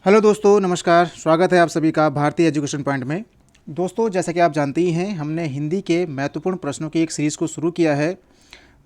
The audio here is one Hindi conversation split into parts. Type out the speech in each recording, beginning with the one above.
हेलो दोस्तों, नमस्कार। स्वागत है आप सभी का भारतीय एजुकेशन पॉइंट में। दोस्तों, जैसा कि आप जानते ही हैं, हमने हिंदी के महत्वपूर्ण प्रश्नों की एक सीरीज़ को शुरू किया है।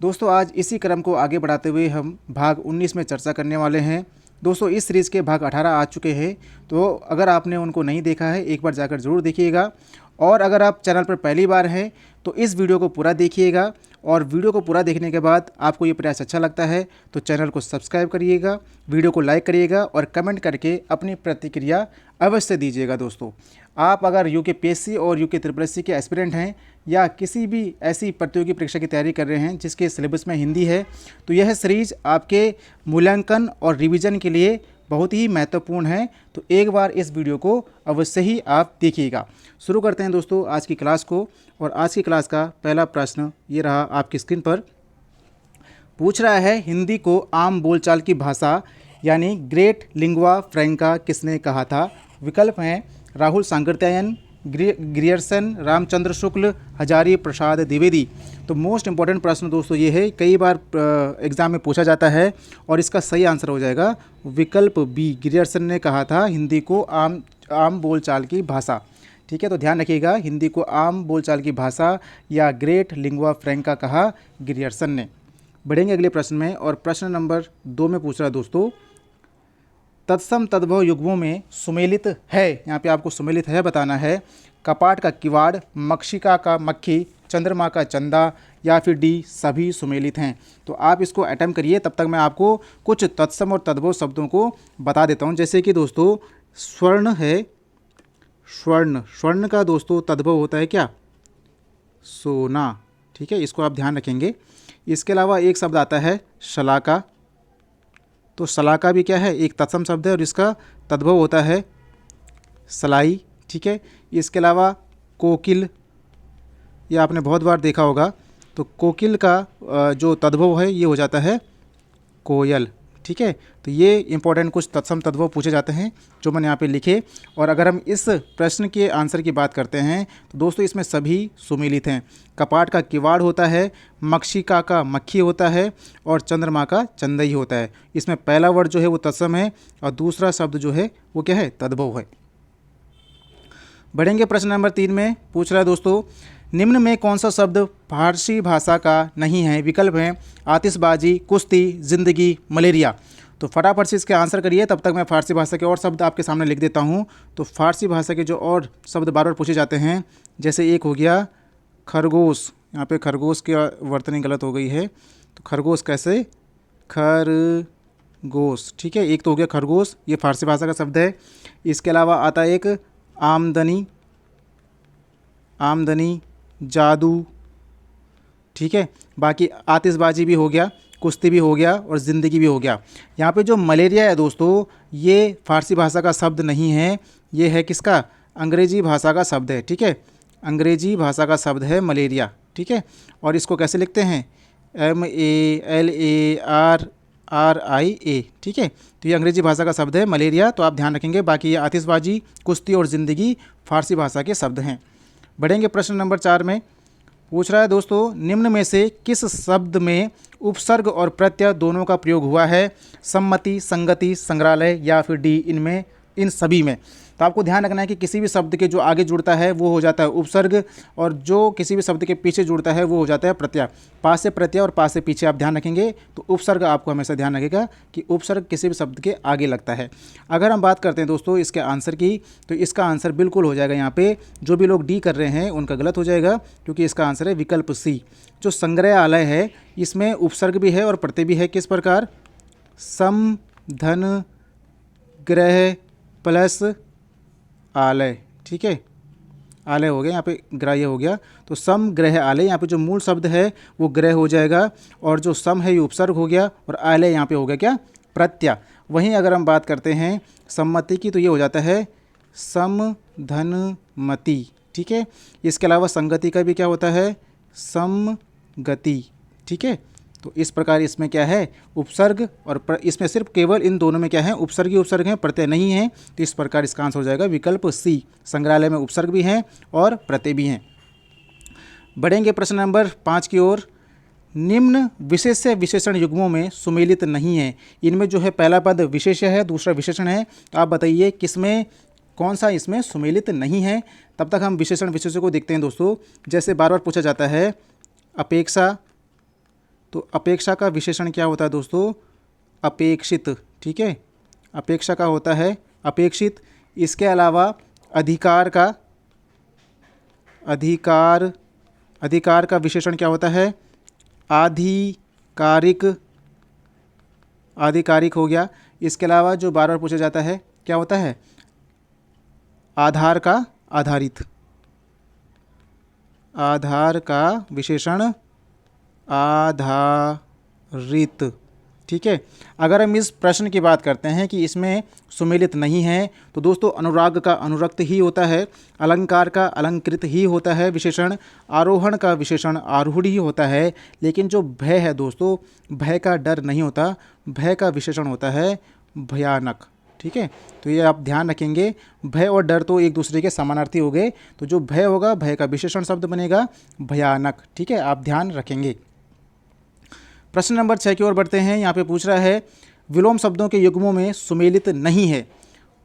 दोस्तों, आज इसी क्रम को आगे बढ़ाते हुए हम भाग 19 में चर्चा करने वाले हैं। दोस्तों, इस सीरीज़ के भाग 18 आ चुके हैं, तो अगर आपने उनको नहीं देखा है, एक बार जाकर ज़रूर देखिएगा। और अगर आप चैनल पर पहली बार हैं तो इस वीडियो को पूरा देखिएगा, और वीडियो को पूरा देखने के बाद आपको ये प्रयास अच्छा लगता है तो चैनल को सब्सक्राइब करिएगा, वीडियो को लाइक करिएगा और कमेंट करके अपनी प्रतिक्रिया अवश्य दीजिएगा। दोस्तों, आप अगर यूकेपीएससी और यूके ट्रिपल एससी के एस्पिरेंट हैं या किसी भी ऐसी प्रतियोगी परीक्षा की तैयारी कर रहे हैं जिसके सिलेबस में हिंदी है, तो यह सीरीज आपके मूल्यांकन और रिवीजन के लिए बहुत ही महत्वपूर्ण है। तो एक बार इस वीडियो को अवश्य ही आप देखिएगा। शुरू करते हैं दोस्तों आज की क्लास को। और आज की क्लास का पहला प्रश्न ये रहा आपकी स्क्रीन पर। पूछ रहा है, हिंदी को आम बोलचाल की भाषा यानी ग्रेट लिंग्वा फ्रैंका किसने कहा था? विकल्प हैं राहुल सांकृत्यायन, ग्रियर्सन, रामचंद्र शुक्ल, हजारी प्रसाद द्विवेदी। तो मोस्ट इंपॉर्टेंट प्रश्न दोस्तों ये है, कई बार एग्जाम में पूछा जाता है और इसका सही आंसर हो जाएगा विकल्प बी, ग्रियर्सन ने कहा था हिंदी को आम बोलचाल की भाषा। ठीक है, तो ध्यान रखिएगा, हिंदी को आम बोलचाल की भाषा या ग्रेट लिंग्वा फ्रैंका कहा ग्रियर्सन ने। बढ़ेंगे अगले प्रश्न में, और प्रश्न नंबर 2 में पूछ रहा है दोस्तों, तत्सम तद्भव युग्मों में सुमेलित है, यहाँ पे आपको सुमेलित है बताना है। कपाट का किवाड़, मक्षिका का मक्खी, चंद्रमा का चंदा या फिर डी सभी सुमेलित हैं। तो आप इसको अटेम्प्ट करिए, तब तक मैं आपको कुछ तत्सम और तद्भव शब्दों को बता देता हूँ। जैसे कि दोस्तों स्वर्ण है, स्वर्ण का दोस्तों तद्भव होता है क्या? सोना। ठीक है, इसको आप ध्यान रखेंगे। इसके अलावा एक शब्द आता है शलाका। तो शलाका भी क्या है? एक तत्सम शब्द है और इसका तद्भव होता है सलाई। ठीक है, इसके अलावा कोकिल, ये आपने बहुत बार देखा होगा। तो कोकिल का जो तद्भव है ये हो जाता है कोयल। ठीक है, तो ये इंपॉर्टेंट कुछ तत्सम तद्भव पूछे जाते हैं जो मैंने यहाँ पे लिखे। और अगर हम इस प्रश्न के आंसर की बात करते हैं तो दोस्तों इसमें सभी सुमेलित हैं। कपाट का किवाड़ होता है, मक्षिका का मक्खी होता है और चंद्रमा का चंदई होता है। इसमें पहला वर्ड जो है वो तत्सम है और दूसरा शब्द जो है वो क्या है? तद्भव है। बढ़ेंगे प्रश्न नंबर 3 में। पूछ रहा है दोस्तों, निम्न में कौन सा शब्द फारसी भाषा का नहीं है? विकल्प हैं आतिशबाजी, कुश्ती, जिंदगी, मलेरिया। तो फटाफट से इसके आंसर करिए, तब तक मैं फारसी भाषा के और शब्द आपके सामने लिख देता हूँ। तो फारसी भाषा के जो और शब्द बार बार पूछे जाते हैं, जैसे एक हो गया खरगोश। यहाँ पे खरगोश की वर्तनी गलत हो गई है, तो खरगोश कैसे? खरगोश। ठीक है, एक तो हो गया खरगोश, ये फारसी भाषा का शब्द है। इसके अलावा आता है एक आमदनी, जादू। ठीक है, बाकी आतिशबाजी भी हो गया, कुश्ती भी हो गया और ज़िंदगी भी हो गया। यहाँ पे जो मलेरिया है दोस्तों, ये फारसी भाषा का शब्द नहीं है, ये है किसका? अंग्रेजी भाषा का शब्द है। ठीक है, अंग्रेजी भाषा का शब्द है मलेरिया। ठीक है, और इसको कैसे लिखते हैं? MALARRIA। ठीक है, तो ये अंग्रेजी भाषा का शब्द है मलेरिया, तो आप ध्यान रखेंगे। बाकी ये आतिशबाजी, कुश्ती और ज़िंदगी फारसी भाषा के शब्द हैं। बढ़ेंगे प्रश्न नंबर 4 में। पूछ रहा है दोस्तों, निम्न में से किस शब्द में उपसर्ग और प्रत्यय दोनों का प्रयोग हुआ है? सम्मति, संगति, संग्रहालय या फिर डी इन सभी में। तो आपको ध्यान रखना है कि किसी भी शब्द के जो आगे जुड़ता है वो हो जाता है उपसर्ग, और जो किसी भी शब्द के पीछे जुड़ता है वो हो जाता है प्रत्यय। पास से प्रत्यय और पास से पीछे आप ध्यान रखेंगे। तो उपसर्ग आपको हमेशा ध्यान रखेगा कि उपसर्ग किसी भी शब्द के आगे लगता है। अगर हम बात करते हैं दोस्तों इसके आंसर की, तो इसका आंसर बिल्कुल हो जाएगा यहाँ पे, जो भी लोग डी कर रहे हैं उनका गलत हो जाएगा, क्योंकि इसका आंसर है विकल्प सी। जो संग्रहालय है इसमें उपसर्ग भी है और प्रत्यय भी है। किस प्रकार? सम, धन, ग्रह प्लस आलय। ठीक है, आलय हो गया, यहाँ पे ग्राह्य हो गया। तो सम ग्रह आलय, यहाँ पे जो मूल शब्द है वो ग्रह हो जाएगा, और जो सम है ये उपसर्ग हो गया, और आलय यहाँ पे हो गया क्या? प्रत्यय। वहीं अगर हम बात करते हैं सम्मति की, तो ये हो जाता है सम धन मति। ठीक है, इसके अलावा संगति का भी क्या होता है? समगति। ठीक है, तो इस प्रकार इसमें क्या है? उपसर्ग और इसमें सिर्फ केवल इन दोनों में क्या है? उपसर्ग ही उपसर्ग हैं, प्रत्यय नहीं है। तो इस प्रकार इसका आंसर हो जाएगा विकल्प सी। संग्रहालय में उपसर्ग भी हैं और प्रत्यय भी हैं। बढ़ेंगे प्रश्न नंबर 5 की ओर। निम्न विशेष्य विशेषण युग्मों में सुमेलित नहीं है। इनमें जो है पहला पद विशेष्य है, दूसरा विशेषण है। आप बताइए किसमें कौन सा इसमें सुमेलित नहीं है। तब तक हम विशेषण विशेष्य को देखते हैं दोस्तों। जैसे बार बार पूछा जाता है अपेक्षा, तो अपेक्षा का विशेषण क्या होता है दोस्तों? अपेक्षित। ठीक है, अपेक्षा का होता है अपेक्षित। इसके अलावा अधिकार का अधिकार का विशेषण क्या होता है? आधिकारिक हो गया। इसके अलावा जो बार बार पूछा जाता है क्या होता है? आधार का आधारित। आधार का विशेषण आधारित। ठीक है, अगर हम इस प्रश्न की बात करते हैं कि इसमें सुमेलित नहीं है, तो दोस्तों अनुराग का अनुरक्त ही होता है, अलंकार का अलंकृत ही होता है विशेषण, आरोहण का विशेषण आरूढ़ ही होता है। लेकिन जो भय है दोस्तों, भय का डर नहीं होता, भय का विशेषण होता है भयानक। ठीक है, तो ये आप ध्यान रखेंगे। भय और डर तो एक दूसरे के समानार्थी हो गए, तो जो भय होगा भय का विशेषण शब्द बनेगा भयानक। ठीक है, आप ध्यान रखेंगे। प्रश्न नंबर 6 की ओर बढ़ते हैं। यहाँ पे पूछ रहा है विलोम शब्दों के युग्मों में सुमेलित नहीं है।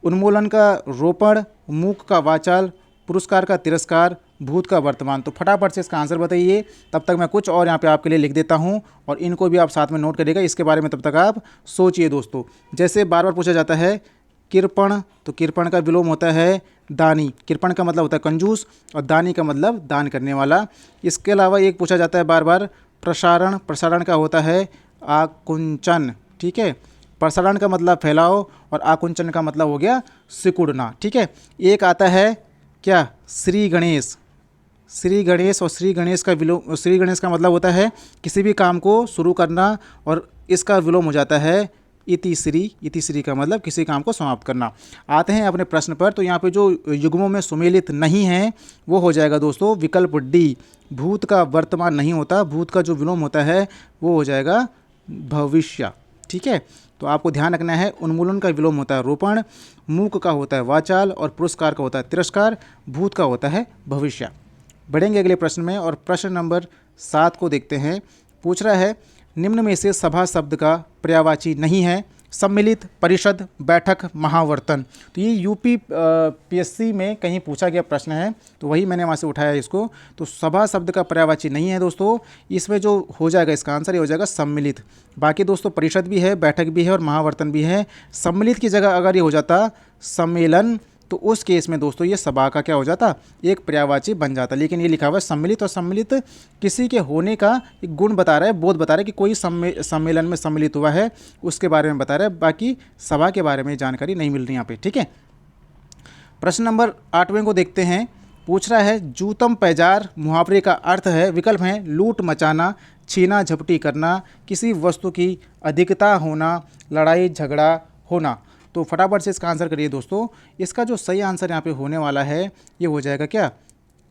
उन्मूलन का रोपण, मूक का वाचाल, पुरस्कार का तिरस्कार, भूत का वर्तमान। तो फटाफट से इसका आंसर बताइए। तब तक मैं कुछ और यहाँ पे आपके लिए लिख देता हूँ और इनको भी आप साथ में नोट करिएगा। इसके बारे में तब तक आप सोचिए दोस्तों। जैसे बार बार पूछा जाता है कृपण, तो कृपण का विलोम होता है दानी। कृपण का मतलब होता है कंजूस और दानी का मतलब दान करने वाला। इसके अलावा एक पूछा जाता है बार बार प्रसारण। प्रसारण का होता है आकुंचन। ठीक है, प्रसारण का मतलब फैलाओ और आकुंचन का मतलब हो गया सिकुड़ना। ठीक है, एक आता है क्या? श्री गणेश। श्री गणेश और श्री गणेश का विलोम, श्री गणेश का मतलब होता है किसी भी काम को शुरू करना और इसका विलोम हो जाता है इतिश्री। इतिश्री का मतलब किसी काम को समाप्त करना। आते हैं अपने प्रश्न पर। तो यहाँ पे जो युग्मों में सुमेलित नहीं है वो हो जाएगा दोस्तों विकल्प डी। भूत का वर्तमान नहीं होता, भूत का जो विलोम होता है वो हो जाएगा भविष्य। ठीक है, तो आपको ध्यान रखना है उन्मूलन का विलोम होता है रोपण, मूक का होता है वाचाल और पुरस्कार का होता है तिरस्कार, भूत का होता है भविष्य। बढ़ेंगे अगले प्रश्न में और प्रश्न नंबर 7 को देखते हैं। पूछ रहा है निम्न में से सभा शब्द का पर्यायवाची नहीं है। सम्मिलित, परिषद, बैठक, महावर्तन। तो ये यूपी पीएससी में कहीं पूछा गया प्रश्न है, तो वही मैंने वहाँ से उठाया इसको। तो सभा शब्द का पर्यायवाची नहीं है दोस्तों। इसमें जो हो जाएगा इसका आंसर ये हो जाएगा सम्मिलित। बाकी दोस्तों परिषद भी है, बैठक भी है और महावर्तन भी है। सम्मिलित की जगह अगर ये हो जाता सम्मेलन, तो उस केस में दोस्तों ये सभा का क्या हो जाता? एक पर्यायवाची बन जाता। लेकिन ये लिखा हुआ है सम्मिलित, और सम्मिलित किसी के होने का एक गुण बता रहा है, बोध बता रहा है कि कोई सम्मेलन में सम्मिलित हुआ है, उसके बारे में बता रहा है। बाकी सभा के बारे में जानकारी नहीं मिल रही यहाँ पे। ठीक है, प्रश्न नंबर 8वें को देखते हैं। पूछ रहा है जूतम पैजार मुहावरे का अर्थ है, विकल्प हैं लूट मचाना, छीना झपटी करना, किसी वस्तु की अधिकता होना, लड़ाई झगड़ा होना। तो फटाफट से इसका आंसर करिए दोस्तों। इसका जो सही आंसर यहाँ पे होने वाला है ये हो जाएगा क्या?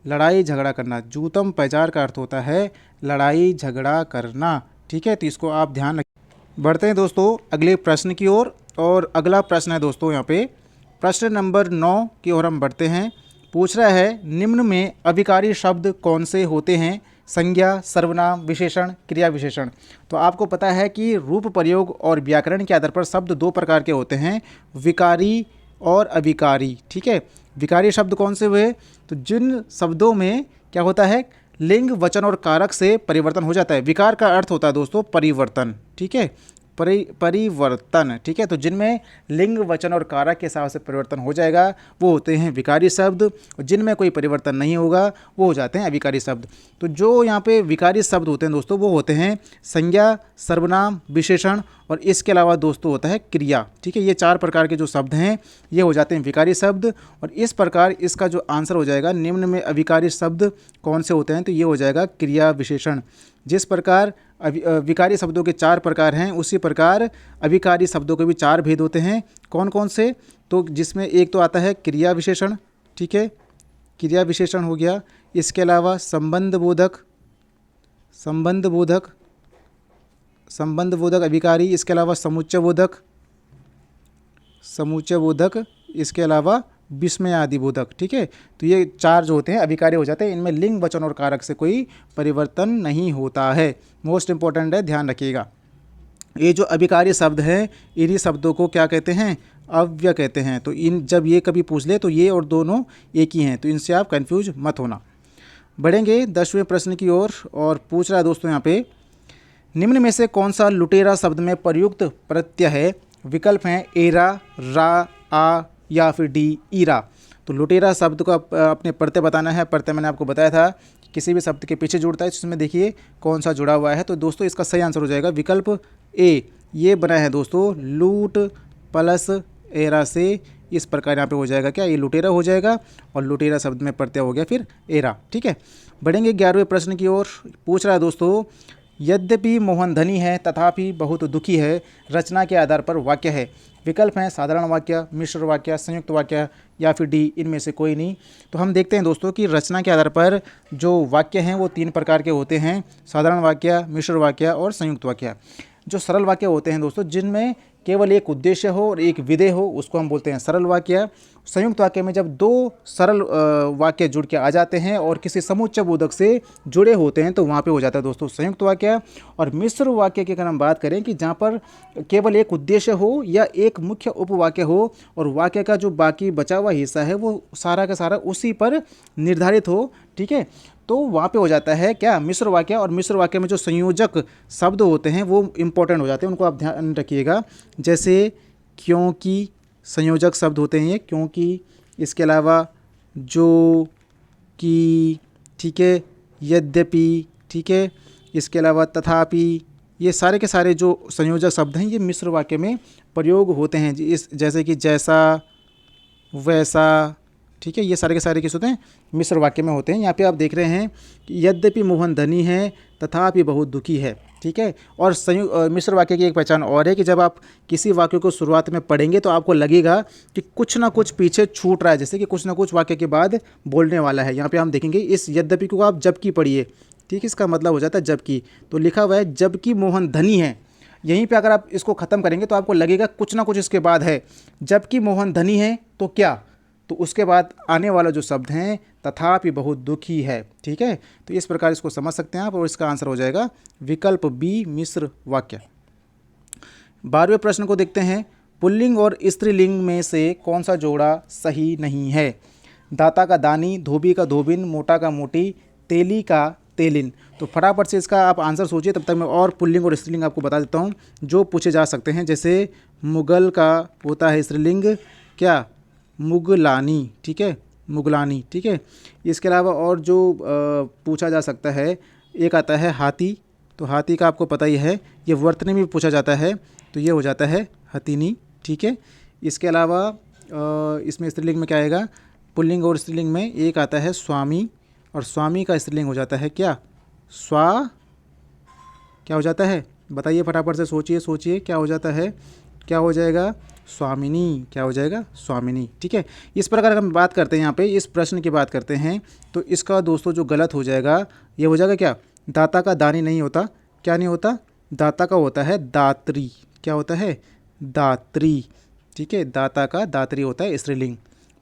लड़ाई झगड़ा करना। जूतम पैजार का अर्थ होता है लड़ाई झगड़ा करना। ठीक है, तो इसको आप ध्यान रखें। बढ़ते हैं दोस्तों अगले प्रश्न की ओर और अगला प्रश्न है दोस्तों यहाँ पे प्रश्न नंबर 9 की ओर हम बढ़ते हैं। पूछ रहा है निम्न में अभिकारी शब्द कौन से होते हैं? संज्ञा, सर्वनाम, विशेषण, क्रिया विशेषण। तो आपको पता है कि रूप प्रयोग और व्याकरण के आधार पर शब्द 2 प्रकार के होते हैं, विकारी और अभिकारी। ठीक है, विकारी शब्द कौन से हुए? तो जिन शब्दों में क्या होता है लिंग, वचन और कारक से परिवर्तन हो जाता है। विकार का अर्थ होता है दोस्तों परिवर्तन। ठीक है, परिवर्तन। ठीक है, तो जिनमें लिंग, वचन और कारक के हिसाब से परिवर्तन हो जाएगा वो होते हैं विकारी शब्द, और जिनमें कोई परिवर्तन नहीं होगा वो हो जाते हैं अविकारी शब्द। तो जो यहाँ पे विकारी शब्द होते हैं दोस्तों वो होते हैं संज्ञा, सर्वनाम, विशेषण और इसके अलावा दोस्तों होता है क्रिया। ठीक है, ये 4 प्रकार के जो शब्द हैं ये हो जाते हैं विकारी शब्द। और इस प्रकार इसका जो आंसर हो जाएगा निम्न में अविकारी शब्द कौन से होते हैं? तो ये हो जाएगा क्रिया विशेषण। जिस प्रकार विकारी शब्दों के 4 प्रकार हैं उसी प्रकार अविकारी शब्दों के भी 4 भेद होते हैं। कौन कौन से? तो जिसमें एक तो आता है क्रिया विशेषण। ठीक है, क्रिया विशेषण हो गया। इसके अलावा संबंध बोधक अभिकारी। इसके अलावा समुच्चय बोधक, इसके अलावा विस्मयादिबोधक, ठीक है। तो ये 4 जो होते हैं अभिकार्य हो जाते हैं, इनमें लिंग, वचन और कारक से कोई परिवर्तन नहीं होता है। मोस्ट इंपॉर्टेंट है, ध्यान रखिएगा। ये जो अभिकार्य शब्द हैं, इन्हीं शब्दों को क्या कहते हैं? अव्यय कहते हैं। तो इन जब ये कभी पूछ ले तो ये और दोनों एक ही हैं, तो इनसे आप कंफ्यूज मत होना। बढ़ेंगे 10वें प्रश्न की ओर और पूछ रहा है दोस्तों यहाँ पे, निम्न में से कौन सा लुटेरा शब्द में प्रयुक्त प्रत्यय है? विकल्प हैं एरा, रा, आ या फिर डी ईरा। तो लुटेरा शब्द को अपने प्रत्यय बताना है। प्रत्यय मैंने आपको बताया था किसी भी शब्द के पीछे जुड़ता है, इसमें देखिए कौन सा जुड़ा हुआ है। तो दोस्तों इसका सही आंसर हो जाएगा विकल्प ए। ये बना है दोस्तों लूट प्लस एरा से, इस प्रकार यहाँ पे हो जाएगा क्या? ये लुटेरा हो जाएगा और लुटेरा शब्द में प्रत्यय हो गया फिर एरा, ठीक है। बढ़ेंगे 11वें प्रश्न की ओर। पूछ रहा है दोस्तों, यद्यपि मोहन धनी है तथापि बहुत दुखी है, रचना के आधार पर वाक्य है। विकल्प हैं साधारण वाक्य, मिश्र वाक्य, संयुक्त वाक्य या फिर डी इनमें से कोई नहीं। तो हम देखते हैं दोस्तों कि रचना के आधार पर जो वाक्य हैं वो 3 प्रकार के होते हैं, साधारण वाक्य, मिश्र वाक्य और संयुक्त वाक्य। जो सरल वाक्य होते हैं दोस्तों, जिनमें केवल एक उद्देश्य हो और एक विधेय हो, उसको हम बोलते हैं सरल वाक्य। संयुक्त वाक्य में जब 2 सरल वाक्य जुड़ के आ जाते हैं और किसी समुच्चय बोधक से जुड़े होते हैं तो वहाँ पे हो जाता है दोस्तों संयुक्त वाक्य। और मिश्र वाक्य की अगर हम बात करें कि जहाँ पर केवल एक उद्देश्य हो या एक मुख्य उपवाक्य हो और वाक्य का जो बाकी बचा हुआ हिस्सा है वो सारा का सारा उसी पर निर्धारित हो, ठीक है, तो वहाँ पे हो जाता है क्या? मिश्र वाक्य। और मिश्र वाक्य में जो संयोजक शब्द होते हैं वो इम्पोर्टेंट हो जाते हैं, उनको आप ध्यान रखिएगा। जैसे क्योंकि संयोजक शब्द होते हैं ये, क्योंकि, इसके अलावा जो, कि, ठीक है, यद्यपि, ठीक है, इसके अलावा तथापि, ये सारे के सारे जो संयोजक शब्द हैं ये मिश्र वाक्य में प्रयोग होते हैं। इस जैसे कि जैसा, वैसा, ठीक है, ये सारे के सारे किस होते हैं? मिश्र वाक्य में होते हैं। यहाँ पे आप देख रहे हैं कि यद्यपि मोहन धनी है तथापि बहुत दुखी है, ठीक है। और मिश्र वाक्य की एक पहचान और है कि जब आप किसी वाक्य को शुरुआत में पढ़ेंगे तो आपको लगेगा कि कुछ ना कुछ पीछे छूट रहा है, जैसे कि कुछ ना कुछ वाक्य के बाद बोलने वाला है। यहाँ पे हम देखेंगे इस यद्यपि को आप जबकि पढ़िए, ठीक, इसका मतलब हो जाता है जबकि। तो लिखा हुआ है जबकि मोहन धनी है, यहीं पे अगर आप इसको ख़त्म करेंगे तो आपको लगेगा कुछ ना कुछ इसके बाद है। जबकि मोहन धनी है तो क्या? तो उसके बाद आने वाला जो शब्द हैं तथापि बहुत दुखी है, ठीक है। तो इस प्रकार इसको समझ सकते हैं आप और इसका आंसर हो जाएगा विकल्प बी मिश्र वाक्य। 12वें प्रश्न को देखते हैं, पुल्लिंग और स्त्रीलिंग में से कौन सा जोड़ा सही नहीं है? दाता का दानी, धोबी का धोबिन, मोटा का मोटी, तेली का तेलिन। तो फटाफट से इसका आप आंसर सोचिए, तब तक मैं और पुल्लिंग और स्त्रीलिंग आपको बता देता हूँ जो पूछे जा सकते हैं। जैसे मुगल का होता है स्त्रीलिंग क्या? मुगलानी, ठीक है, मुगलानी, ठीक है। इसके अलावा और जो पूछा जा सकता है, एक आता है हाथी। तो हाथी का आपको पता ही है, ये वर्तनी में भी पूछा जाता है, तो ये हो जाता है हथीनी, ठीक है। इसके अलावा इसमें स्त्रीलिंग में क्या आएगा? पुल्लिंग और स्त्रीलिंग में एक आता है स्वामी, और स्वामी का स्त्रीलिंग हो जाता है क्या? क्या हो जाता है? बताइए फटाफट से, सोचिए क्या हो जाता है? क्या हो जाएगा? स्वामिनी। क्या हो जाएगा? स्वामिनी, ठीक है। इस प्रकार हम बात करते हैं, यहाँ पे इस प्रश्न की बात करते हैं तो इसका दोस्तों जो गलत हो जाएगा ये हो जाएगा क्या? दाता का दानी नहीं होता। क्या नहीं होता? दाता का होता है दात्री। क्या होता है? दात्री, ठीक है, दाता का दात्री होता है स्त्रीलिंग।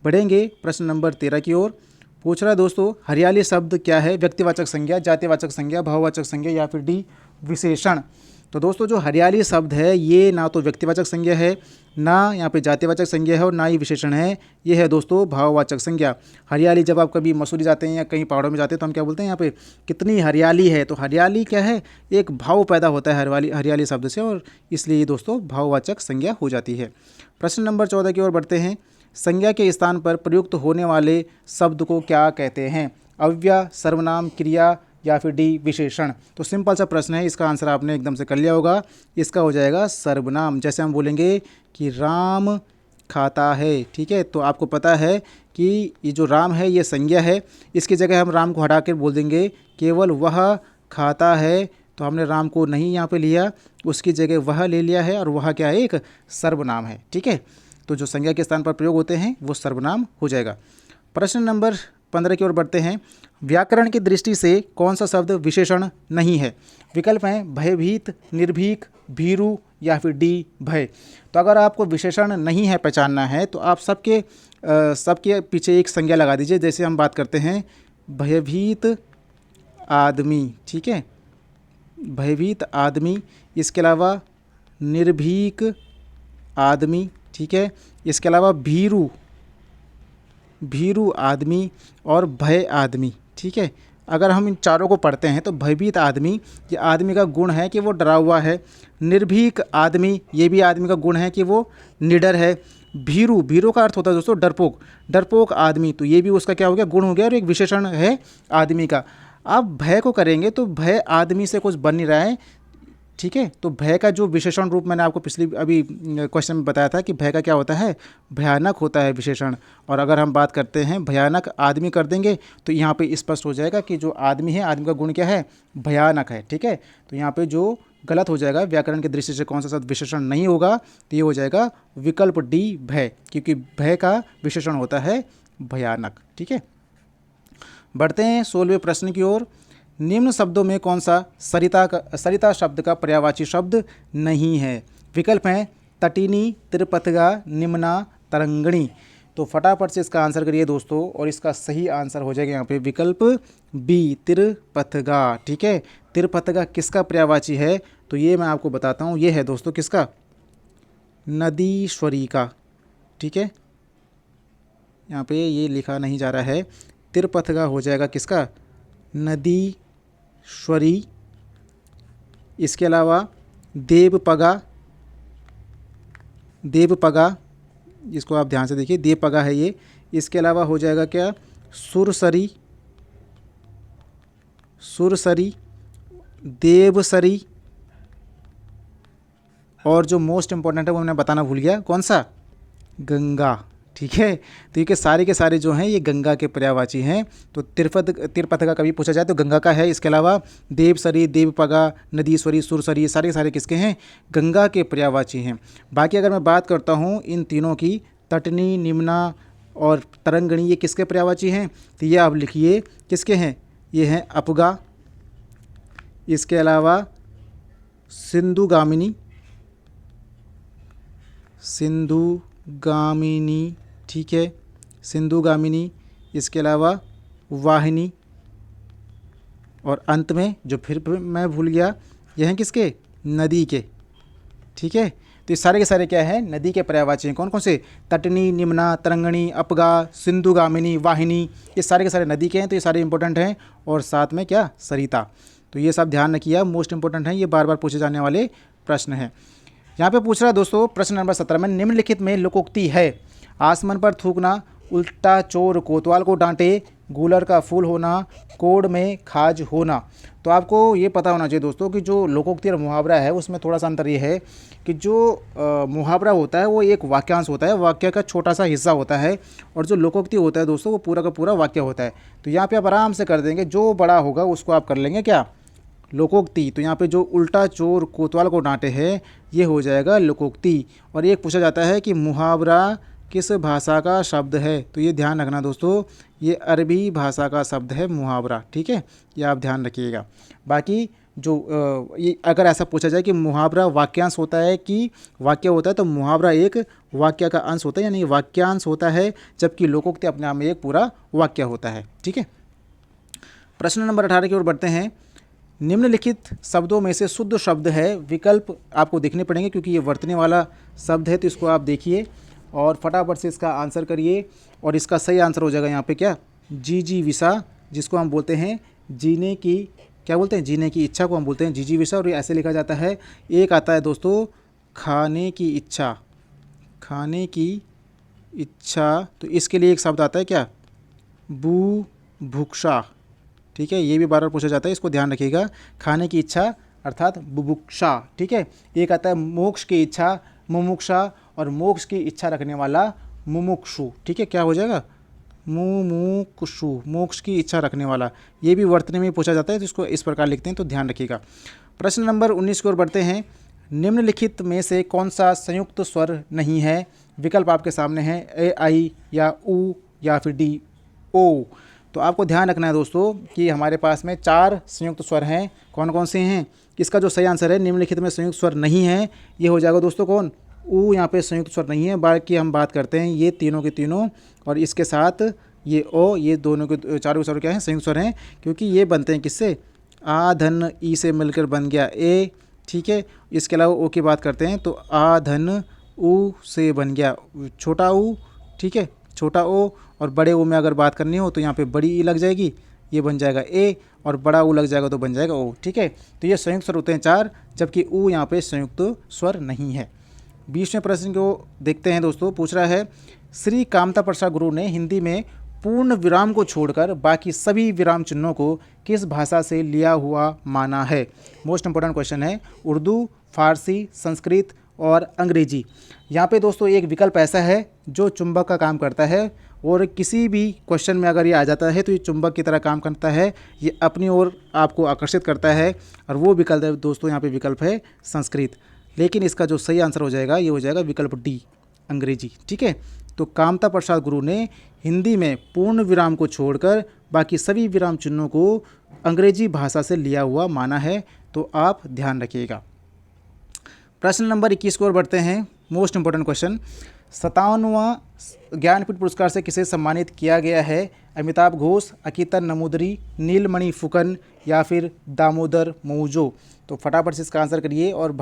बढ़ेंगे प्रश्न नंबर 13 की ओर। पूछ रहा है दोस्तों, हरियाली शब्द क्या है? व्यक्तिवाचक संज्ञा, जातिवाचक संज्ञा, भाववाचक संज्ञा या फिर डी विशेषण। तो दोस्तों जो हरियाली शब्द है ये ना तो व्यक्तिवाचक संज्ञा है, ना यहाँ पे जातिवाचक संज्ञा है और ना ही विशेषण है। ये है दोस्तों भाववाचक संज्ञा। हरियाली, जब आप कभी मसूरी जाते हैं या कहीं पहाड़ों में जाते हैं तो हम क्या बोलते हैं यहाँ पे? कितनी हरियाली है। तो हरियाली क्या है? एक भाव पैदा होता है हरियाली शब्द से, और इसलिए ये दोस्तों भाववाचक संज्ञा हो जाती है। प्रश्न नंबर 14 की ओर बढ़ते हैं। संज्ञा के स्थान पर प्रयुक्त होने वाले शब्द को क्या कहते हैं? अव्यय, सर्वनाम, क्रिया या फिर डी विशेषण। तो सिंपल सा प्रश्न है, इसका आंसर आपने एकदम से कर लिया होगा। इसका हो जाएगा सर्वनाम। जैसे हम बोलेंगे कि राम खाता है, ठीक है, तो आपको पता है कि ये जो राम है ये संज्ञा है, इसकी जगह हम राम को हटा कर बोल देंगे केवल वह खाता है। तो हमने राम को नहीं यहाँ पे लिया, उसकी जगह वह ले लिया है, और वह क्या है? एक सर्वनाम है, ठीक है। तो जो संज्ञा के स्थान पर प्रयोग होते हैं वो सर्वनाम हो जाएगा। प्रश्न नंबर 15 की ओर बढ़ते हैं। व्याकरण की दृष्टि से कौन सा शब्द विशेषण नहीं है? विकल्प हैं भयभीत, निर्भीक, भीरु या फिर डी भय। तो अगर आपको विशेषण नहीं है पहचानना है तो आप सबके पीछे एक संज्ञा लगा दीजिए। जैसे हम बात करते हैं भयभीत आदमी, ठीक है, भयभीत आदमी, इसके अलावा निर्भीक आदमी, ठीक है, इसके अलावा भीरु आदमी और भय आदमी, ठीक है। अगर हम इन चारों को पढ़ते हैं तो भयभीत आदमी, ये आदमी का गुण है कि वो डरा हुआ है। निर्भीक आदमी, ये भी आदमी का गुण है कि वो निडर है। भीरु का अर्थ होता है दोस्तों डरपोक आदमी, तो ये भी उसका क्या हो गया, गुण हो गया और एक विशेषण है आदमी का। अब भय को करेंगे तो भय आदमी से कुछ बन नहीं रहा है, ठीक है। तो भय का जो विशेषण रूप मैंने आपको अभी क्वेश्चन में बताया था कि भय का क्या होता है, भयानक होता है विशेषण। और अगर हम बात करते हैं भयानक आदमी कर देंगे तो यहाँ पे स्पष्ट हो जाएगा कि जो आदमी है, आदमी का गुण क्या है, भयानक है, ठीक है। तो यहाँ पे जो गलत हो जाएगा व्याकरण की दृष्टि से कौन सा शब्द विशेषण नहीं होगा, तो ये हो जाएगा विकल्प डी भय, क्योंकि भय का विशेषण होता है भयानक, ठीक है। बढ़ते हैं 16वें प्रश्न की ओर। निम्न शब्दों में कौन सा सरिता शब्द का पर्यायवाची शब्द नहीं है? विकल्प हैं तटिनी, त्रिपथगा, निम्ना, तरंगणी। तो फटाफट से इसका आंसर करिए दोस्तों, और इसका सही आंसर हो जाएगा यहाँ पे विकल्प बी, त्रिपथगा, ठीक है। त्रिपथगा किसका पर्यायवाची है? तो ये मैं आपको बताता हूँ, ये है दोस्तों किसका, नदीश्वरी का, ठीक है। यहाँ पे ये लिखा नहीं जा रहा है, त्रिपथगा हो जाएगा किसका, नदीश्वरी। इसके अलावा देवपगा, इसको आप ध्यान से देखिए, देवपगा है ये। इसके अलावा हो जाएगा क्या, सुरसरी, देवसरी, और जो मोस्ट इंपॉर्टेंट है वो मैंने बताना भूल गया, कौन सा, गंगा, ठीक है। तो ये सारे के सारे जो हैं ये गंगा के पर्यायवाची हैं। तो त्रिपथगा कभी पूछा जाए तो गंगा का है। इसके अलावा देवसरी, देवपगा, नदीश्वरी, सुरसरी, सारे के सारे किसके हैं, गंगा के पर्यायवाची हैं। बाकी अगर मैं बात करता हूँ इन तीनों की, तटनी, निम्ना और तरंगणी, ये किसके पर्यायवाची हैं? तो ये आप लिखिए किसके हैं, ये हैं अपगा। इसके अलावा सिंधुगामिनी, ठीक है, सिंधुगामिनी। इसके अलावा वाहिनी, और अंत में जो फिर मैं भूल गया, यह हैं किसके, नदी के, ठीक है। तो ये सारे के सारे क्या है, नदी के पर्यायवाची हैं। कौन कौन से, तटनी, निम्ना, तरंगणी, अपगा, सिंधुगामिनी, वाहिनी, ये सारे के सारे नदी के हैं। तो ये सारे इंपॉर्टेंट हैं, और साथ में क्या, सरिता। तो ये सब ध्यान रखिए, मोस्ट इंपॉर्टेंट हैं, ये बार बार पूछे जाने वाले प्रश्न हैं। यहाँ पे पूछ रहा है दोस्तों प्रश्न नंबर 17 में, निम्नलिखित में लोकोक्ति है, आसमान पर थूकना, उल्टा चोर कोतवाल को डांटे, गूलर का फूल होना, कोड में खाज होना। तो आपको ये पता होना चाहिए दोस्तों कि जो लोकोक्ति और मुहावरा है उसमें थोड़ा सा अंतर ये है कि जो मुहावरा होता है वो एक वाक्यांश होता है, वाक्य का छोटा सा हिस्सा होता है, और जो लोकोक्ति होता है दोस्तों वो पूरा का पूरा वाक्य होता है। तो यहाँ पे आप आराम से कर देंगे, जो बड़ा होगा उसको आप कर लेंगे क्या, लोकोक्ति। तो यहाँ पे जो उल्टा चोर कोतवाल को डांटे है ये हो जाएगा लोकोक्ति। और एक पूछा जाता है कि मुहावरा किस भाषा का शब्द है, तो ये ध्यान रखना दोस्तों, ये अरबी भाषा का शब्द है मुहावरा, ठीक है, ये आप ध्यान रखिएगा। बाकी जो ये अगर ऐसा पूछा जाए कि मुहावरा वाक्यांश होता है कि वाक्य होता है, तो मुहावरा एक वाक्य का अंश होता है, यानी वाक्यांश होता है, जबकि लोकोक्ति अपने आप में एक पूरा वाक्य होता है, ठीक है। प्रश्न नंबर 18 की ओर बढ़ते हैं। निम्नलिखित शब्दों में से शुद्ध शब्द है, विकल्प आपको देखने पड़ेंगे क्योंकि ये वर्तने वाला शब्द है, तो इसको आप देखिए और फटाफट से इसका आंसर करिए। और इसका सही आंसर हो जाएगा यहाँ पे क्या, जिजीविषा, जिसको हम बोलते हैं जीने की, क्या बोलते हैं, जीने की इच्छा को हम बोलते हैं जिजीविषा। और ये ऐसे लिखा जाता है। एक आता है दोस्तों खाने की इच्छा, तो इसके लिए एक शब्द आता है क्या, बुभुक्षा, ठीक है, ये भी बार बार पूछा जाता है, इसको ध्यान रखिएगा। खाने की इच्छा अर्थात बुभुक्षा, ठीक है। एक आता है मोक्ष की इच्छा, मुमुक्षा, और मोक्ष की इच्छा रखने वाला मुमुक्षु, ठीक है, क्या हो जाएगा, मुमुक्षु, मोक्ष की इच्छा रखने वाला। ये भी वर्तने में पूछा जाता है, तो इसको इस प्रकार लिखते हैं, तो ध्यान रखिएगा। प्रश्न नंबर 19 की ओर बढ़ते हैं। निम्नलिखित में से कौन सा संयुक्त स्वर नहीं है? विकल्प आपके सामने है, ए आई या उ या फिर डी ओ। तो आपको ध्यान रखना है दोस्तों कि हमारे पास में 4 संयुक्त स्वर हैं। कौन कौन से हैं? इसका जो सही आंसर है निम्नलिखित में संयुक्त स्वर नहीं है, ये हो जाएगा दोस्तों कौन? ऊ यहाँ पे संयुक्त स्वर नहीं है। बाकी हम बात करते हैं ये तीनों के तीनों और इसके साथ ये ओ, ये दोनों के चारों स्वर क्या हैं? संयुक्त स्वर हैं, क्योंकि ये बनते हैं किससे? आ धन ई से मिलकर बन गया ए, ठीक है। इसके अलावा ओ की बात करते हैं तो आ धन ऊ से बन गया छोटा ऊ, ठीक है, छोटा ओ। और बड़े ऊ में अगर बात करनी हो तो यहाँ पे बड़ी ई लग जाएगी, ये बन जाएगा ए, और बड़ा ऊ लग जाएगा तो बन जाएगा ओ, ठीक है। तो ये संयुक्त स्वर होते हैं 4, जबकि ऊ यहाँ पे संयुक्त स्वर नहीं है। 20वें प्रश्न को देखते हैं दोस्तों। पूछ रहा है, श्री कामता प्रसाद गुरु ने हिंदी में पूर्ण विराम को छोड़कर बाकी सभी विराम चिन्हों को किस भाषा से लिया हुआ माना है? मोस्ट इंपॉर्टेंट क्वेश्चन है। उर्दू, फारसी, संस्कृत और अंग्रेजी। यहाँ पे दोस्तों एक विकल्प ऐसा है जो चुंबक का काम करता है, और किसी भी क्वेश्चन में अगर ये आ जाता है तो ये चुंबक की तरह काम करता है, ये अपनी ओर आपको आकर्षित करता है, और वो विकल्प है दोस्तों यहाँ पे विकल्प है संस्कृत। लेकिन इसका जो सही आंसर हो जाएगा ये हो जाएगा विकल्प डी, अंग्रेजी, ठीक है। तो कामता प्रसाद गुरु ने हिंदी में पूर्ण विराम को छोड़कर बाकी सभी विराम चिन्हों को अंग्रेजी भाषा से लिया हुआ माना है, तो आप ध्यान रखिएगा। प्रश्न नंबर 21 की ओर बढ़ते हैं। मोस्ट इंपॉर्टेंट क्वेश्चन, 57वां ज्ञानपीठ पुरस्कार से किसे सम्मानित किया गया है? अमिताभ घोष, अकीतन नमूदरी, नीलमणि फुकन या फिर दामोदर मौजो? तो फटाफट से इसका आंसर करिए, और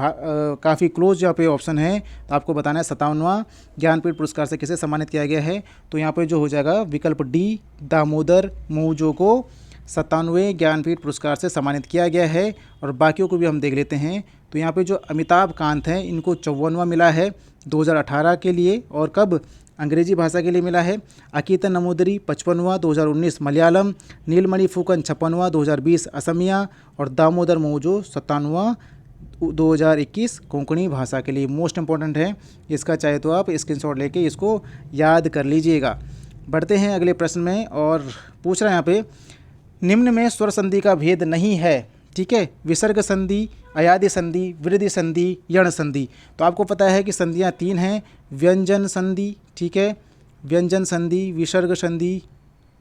काफ़ी क्लोज यहाँ पे ऑप्शन है, तो आपको बताना है 57वां ज्ञानपीठ पुरस्कार से किसे सम्मानित किया गया है। तो यहाँ पे जो हो जाएगा विकल्प डी, दामोदर मौजो को 97वें ज्ञानपीठ पुरस्कार से सम्मानित किया गया है। और बाकियों को भी हम देख लेते हैं। तो यहाँ पे जो अमिताभ कांत हैं इनको 54वां मिला है 2018 के लिए, और कब? अंग्रेजी भाषा के लिए मिला है। अकीतन नमूदरी 55वां 2019 मलयालम, नीलमणि फुकन 56वां 2020 असमिया, और दामोदर मौजो 57वां 2021 कोंकणी भाषा के लिए। मोस्ट इंपॉर्टेंट है, इसका चाहे तो आप स्क्रीनशॉट लेके इसको याद कर लीजिएगा। बढ़ते हैं अगले प्रश्न में, और पूछ रहा है यहाँ पे, निम्न में स्वर संधि का भेद नहीं है, ठीक है। विसर्ग संधि, अयादि संधि, वृद्धि संधि, यण संधि। तो आपको पता है कि संधियाँ 3 हैं। व्यंजन संधि, ठीक है, व्यंजन संधि, विसर्ग संधि,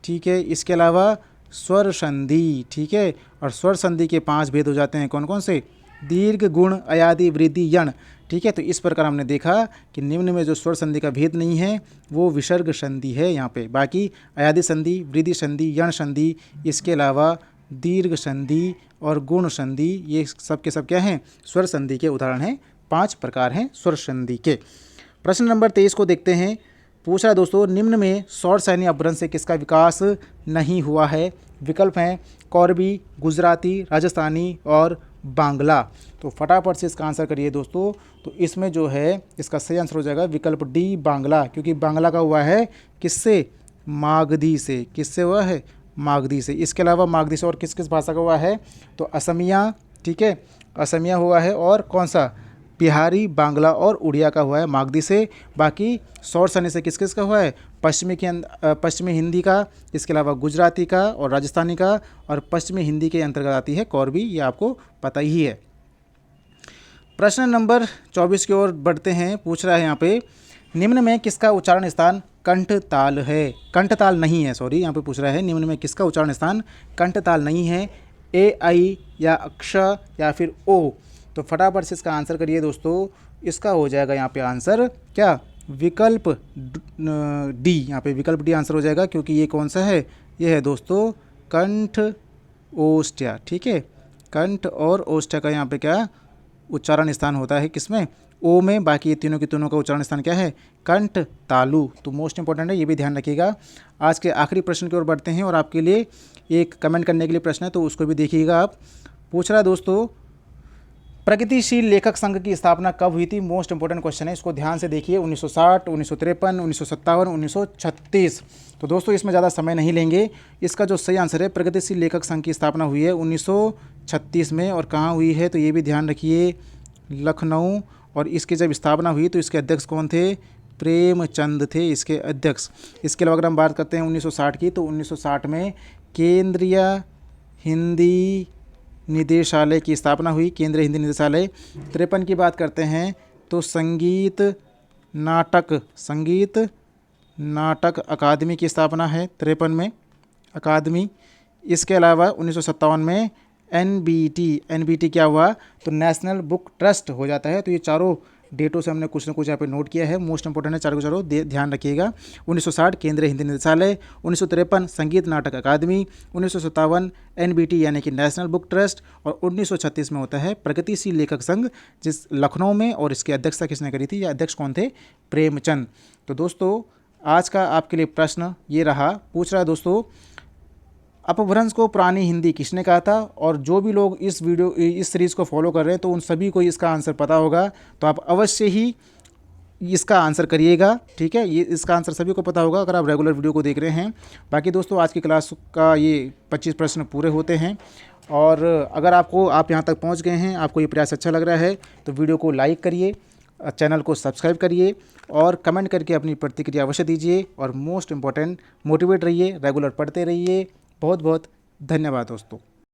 ठीक है, इसके अलावा स्वर संधि, ठीक है। और स्वर संधि के 5 भेद हो जाते हैं। कौन कौन से? दीर्घ, गुण, अयादि, वृद्धि, यण, ठीक है। तो इस प्रकार हमने देखा कि निम्न में जो स्वर संधि का भेद नहीं है वो विसर्ग संधि है यहाँ पे। बाकी अयादि संधि, वृद्धि संधि, यण संधि, इसके अलावा दीर्घ संधि और गुण संधि, ये सब के सब क्या हैं? स्वर संधि के उदाहरण हैं। 5 प्रकार हैं स्वर संधि के। प्रश्न नंबर 23 को देखते हैं। पूछ रहा है दोस्तों, निम्न में सौर सैन्य अपभ्रंश से किसका विकास नहीं हुआ है? विकल्प हैं कौरवी, गुजराती, राजस्थानी और बांग्ला। तो फटाफट से इसका आंसर करिए दोस्तों। तो इसमें जो है इसका सही आंसर हो जाएगा विकल्प डी, बांग्ला, क्योंकि बांग्ला का हुआ है किससे? मागधी से। किससे हुआ है? मागधी से। इसके अलावा मागधी से और किस किस भाषा का हुआ है? तो असमिया, ठीक है, असमिया हुआ है, और कौन सा? बिहारी, बांग्ला और उड़िया का हुआ है मागधी से। बाकी सौर सैन्य से किस किस का हुआ है? पश्चिमी हिंदी का, इसके अलावा गुजराती का और राजस्थानी का, और पश्चिमी हिंदी के अंतर्गत आती है कौरवी, ये आपको पता ही है। प्रश्न नंबर 24 की ओर बढ़ते हैं। पूछ रहा है यहाँ पे, निम्न में किसका उच्चारण स्थान कंठ ताल है? कंठ ताल नहीं है, सॉरी, यहाँ पे पूछ रहा है निम्न में किसका उच्चारण स्थान कंठ ताल नहीं है? ए, आई या अक्ष या फिर ओ? तो फटाफट से इसका आंसर करिए दोस्तों। इसका हो जाएगा यहाँ पे आंसर क्या? विकल्प डी। यहाँ पे विकल्प डी आंसर हो जाएगा, क्योंकि ये कौन सा है? ये है दोस्तों कंठ ओष्ठ्य, ठीक है। कंठ और ओष्ठ्य का यहाँ पे क्या उच्चारण स्थान होता है? किसमें? ओ में। बाकी ये तीनों के तीनों का उच्चारण स्थान क्या है? कंठ तालु। तो मोस्ट इंपॉर्टेंट है, ये भी ध्यान रखिएगा। आज के आखिरी प्रश्न की ओर बढ़ते हैं, और आपके लिए एक कमेंट करने के लिए प्रश्न है, तो उसको भी देखिएगा आप। पूछ रहा है दोस्तों, प्रगतिशील लेखक संघ की स्थापना कब हुई थी? मोस्ट इंपॉर्टेंट क्वेश्चन है, इसको ध्यान से देखिए। 1960, 1953, 1957, 1936। तो दोस्तों इसमें ज़्यादा समय नहीं लेंगे। इसका जो सही आंसर है, प्रगतिशील लेखक संघ की स्थापना हुई है 1936 में। और कहाँ हुई है तो ये भी ध्यान रखिए, लखनऊ। और इसकी जब स्थापना हुई तो इसके अध्यक्ष कौन थे? प्रेमचंद थे इसके अध्यक्ष। इसके अलावा अगर हम बात करते हैं 1960 की, तो 1960 में केंद्रीय हिंदी निदेशालय की स्थापना हुई, केंद्रीय हिंदी निदेशालय। 53 की बात करते हैं तो संगीत नाटक अकादमी की स्थापना है 53 में। अकादमी। इसके अलावा 1957 में NBT क्या हुआ, तो नेशनल बुक ट्रस्ट हो जाता है। तो ये चारों डेटों से हमने कुछ ना कुछ यहाँ पे नोट किया है, मोस्ट इंपॉर्टेंट है, चारों के चारों ध्यान रखिएगा। 1960 केंद्रीय हिंदी निदेशालय, 1953 संगीत नाटक अकादमी, 1957 NBT यानी कि नेशनल बुक ट्रस्ट, और 1936 में होता है प्रगतिशील लेखक संघ, जिस लखनऊ में, और इसकी अध्यक्षता किसने करी थी, या अध्यक्ष कौन थे, प्रेमचंद। तो दोस्तों आज का आपके लिए प्रश्न ये रहा, पूछ रहा है दोस्तों, अपभ्रंश को पुरानी हिंदी किसने कहा था। और जो भी लोग इस सीरीज़ को फॉलो कर रहे हैं तो उन सभी को इसका आंसर पता होगा, तो आप अवश्य ही इसका आंसर करिएगा, ठीक है। ये इसका आंसर सभी को पता होगा अगर आप रेगुलर वीडियो को देख रहे हैं। बाकी दोस्तों आज की क्लास का ये 25 प्रश्न पूरे होते हैं, और अगर आप यहाँ तक पहुँच गए हैं, आपको ये प्रयास अच्छा लग रहा है, तो वीडियो को लाइक करिए, चैनल को सब्सक्राइब करिए, और कमेंट करके अपनी प्रतिक्रिया अवश्य दीजिए, और मोस्ट इम्पॉर्टेंट मोटिवेट रहिए, रेगुलर पढ़ते रहिए। बहुत बहुत धन्यवाद दोस्तों।